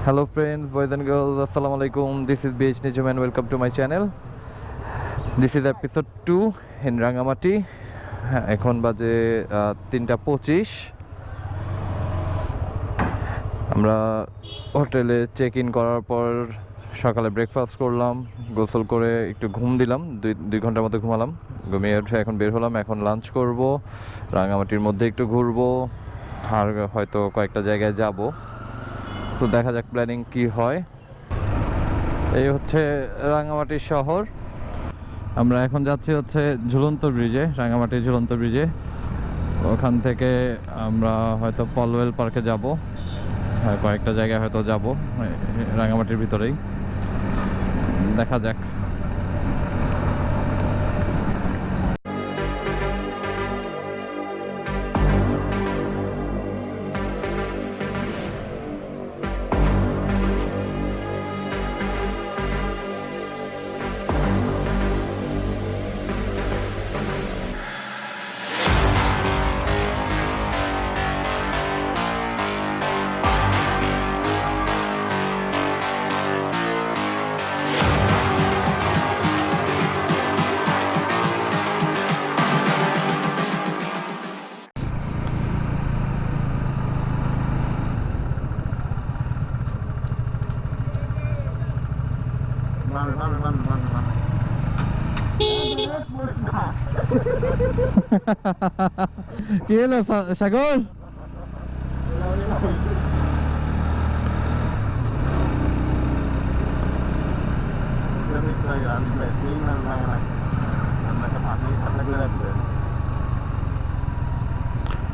Hello friends, boys and girls, Assalamu alaikum. This is BH Nijum and welcome to my channel. This is episode 2 in Rangamati. এখন বাজে 3:25। আমরা হোটেলে check in করার পর সকালে breakfast করলাম, গোসল করে একটু ঘুম দিলাম, দুই ঘন্টার মতো ঘুমালাম। ঘুমিয়ে উঠে এখন বের হলাম, এখন লাঞ্চ করব, রাঙামাটির মধ্যে একটু ঘুরবো, আর হয়তো কয়েকটা জায়গায় যাব। তো দেখা যাক প্ল্যানিং কি হয়। এই হচ্ছে রাঙামাটি শহর। আমরা এখন যাচ্ছি হচ্ছে ঝুলন্ত ব্রিজে, রাঙামাটি ঝুলন্ত ব্রিজে। ওখান থেকে আমরা হয়তো পলওয়েল পার্কে যাব, কয়েকটা জায়গায় হয়তো যাব রাঙামাটির ভিতরেই, দেখা যাক। কি হলো সাগর?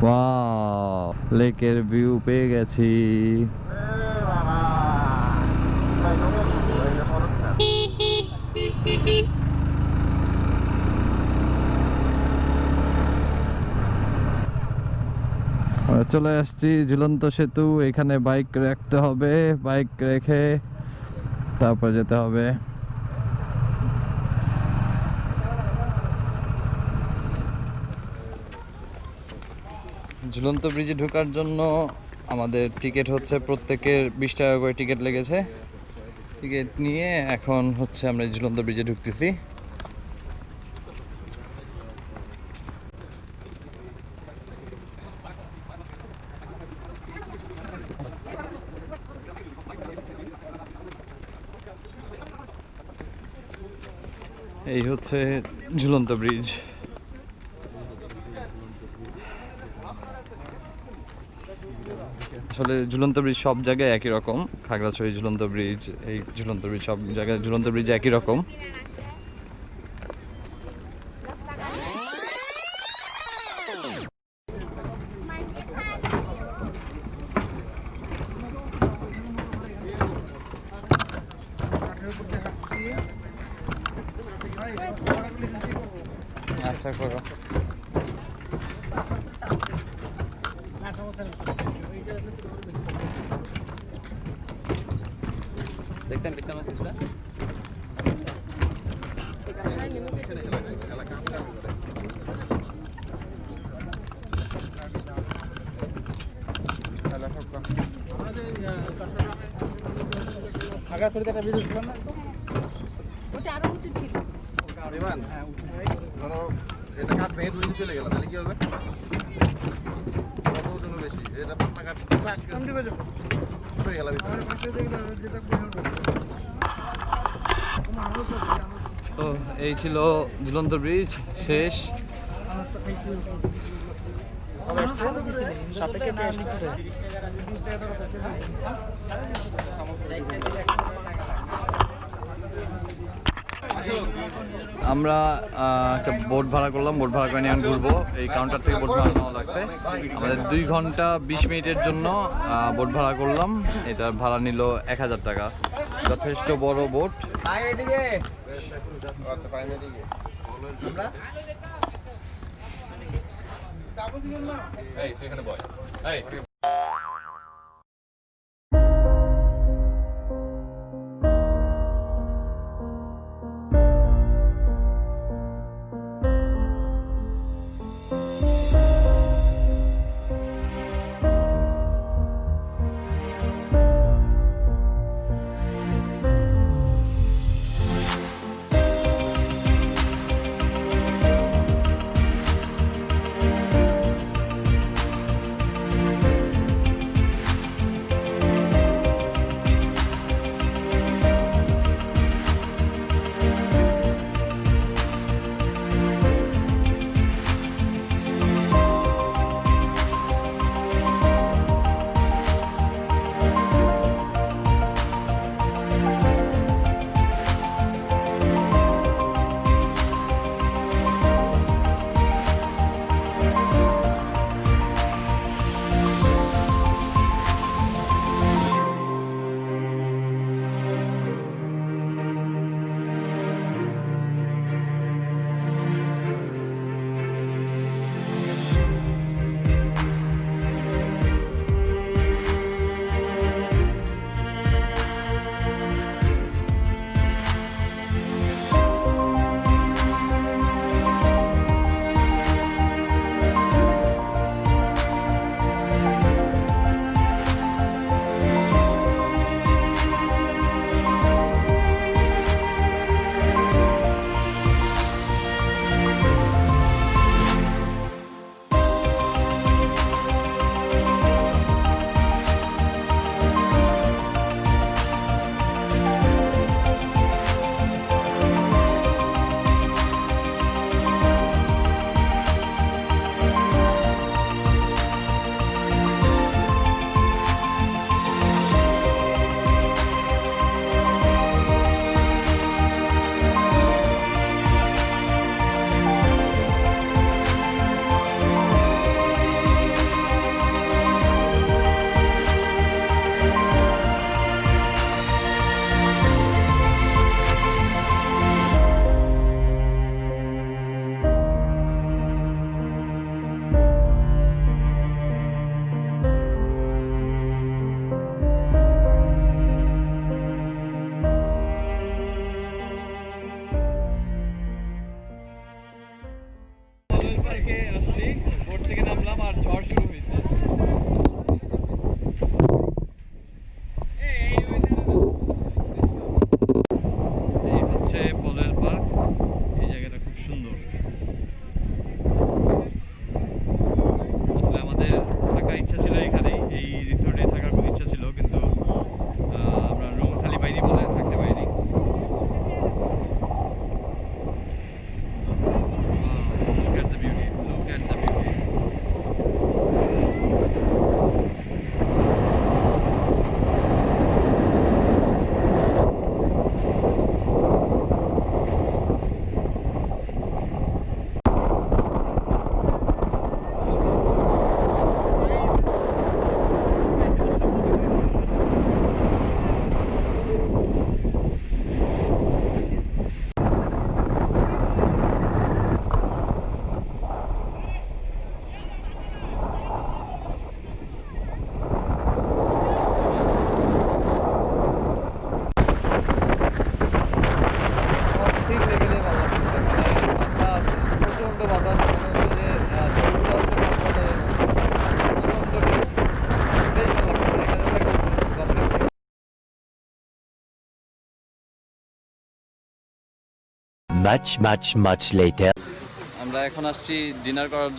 ওয়াও, লেকের ভিউ পেয়ে গেছি। চলে আসছি ঝুলন্ত সেতু। এখানে বাইক রাখতে হবে, বাইক রেখে তারপর যেতে হবে। ঝুলন্ত ব্রিজে ঢোকার জন্য আমাদের টিকিট হচ্ছে প্রত্যেকের 20 টাকা করে টিকিট লেগেছে। টিকিট নিয়ে এখন হচ্ছে আমরা ঝুলন্ত ব্রিজে ঢুকতেছি। এই হচ্ছে ঝুলন্ত ব্রিজ। আসলে ঝুলন্ত ব্রিজ সব জায়গায় একই রকম, খাগড়াছড়ি ঝুলন্ত ব্রিজ, এই ঝুলন্ত ব্রিজ, সব জায়গায় ঝুলন্ত ব্রিজ একই রকম। আচ্ছা করো। দেখতেন দেখতেন আগা করে একটা ভিডিও ছিল না, ওটা আরো উঁচু ছিল। হ্যাঁ, ধরো এটা কাট ভেঙে দুই চলে গেল, তাহলে কি হবে? কত ওজন বেশি, এটা পাতলা কাট কম দিবে যাবে পড়ে গেল ভিতরে। তো এই ছিল ঝুলন্ত ব্রিজ শেষ। আমরা একটা বোট ভাড়া করলাম, বোট ভাড়া করে নিয়ে ঘুরবো। এই কাউন্টার থেকে বোট ভাড়া নেওয়া লাগছে আমাদের। 2 ঘন্টা 20 মিনিটের জন্য বোট ভাড়া করলাম। এটার ভাড়া নিল 1000 টাকা। যথেষ্ট বড় বোট। much later. আমরা এখন আসছি ডিনার করার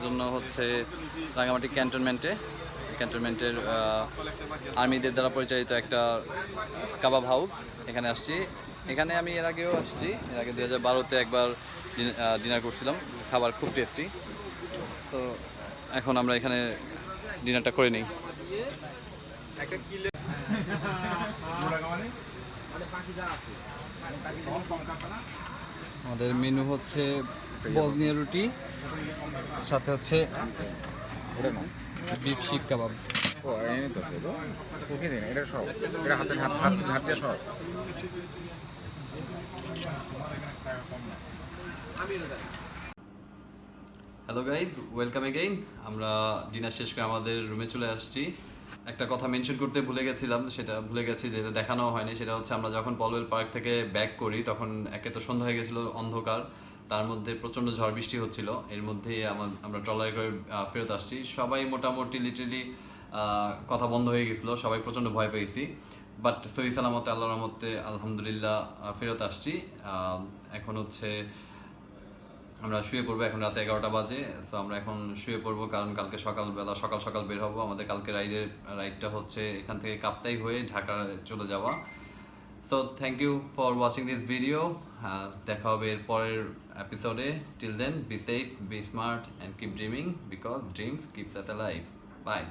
জন্য হচ্ছে রাঙামাটি ক্যান্টনমেন্টের আর্মিদের দ্বারা পরিচালিত একটা কাবাব হাউস, এখানে আসছি। এখানে আমি এর আগেও আসছি, এর আগে 2012-তে একবার ডিনার করছিলাম, খাবার খুব টেস্টি। তো এখন আমরা এখানে ডিনারটা করে নিই। আমাদের মেনু হচ্ছে বজনিয়া রুটি, সাথে হচ্ছে beef seekh kebab. Hello guys, welcome again. আমরা ডিনার শেষ করে আমাদের রুমে চলে আসছি। একটা কথা মেনশন করতে ভুলে গেছি, যেটা দেখানো হয়নি। সেটা হচ্ছে আমরা যখন পলওয়েল পার্ক থেকে ব্যাক করি তখন একে তো সন্ধ্যা হয়ে গেছিলো, অন্ধকার, তার মধ্যে প্রচণ্ড ঝড় বৃষ্টি হচ্ছিল। এর মধ্যেই আমরা ট্রলারে করে ফেরত আসছি। সবাই মোটামুটি লিটারেলি কথা বন্ধ হয়ে গেছিলো, সবাই প্রচণ্ড ভয় পেয়েছি। বাট সহি সালামতে আল্লাহর রহমতে আলহামদুলিল্লাহ ফেরত আসছি। এখন হচ্ছে আমরা শুয়ে পড়বো, এখন রাতে 11টা বাজে। সো আমরা এখন শুয়ে পড়বো, কারণ কালকে সকাল বের হবো। আমাদের কালকে রাইডটা হচ্ছে এখান থেকে কাপ্তাই হয়ে ঢাকা চলে যাওয়া। So thank you for watching this video. দেখা হবে এর পরের এপিসোডে। Till then, be safe, be smart and keep dreaming, because dreams keeps us alive. By.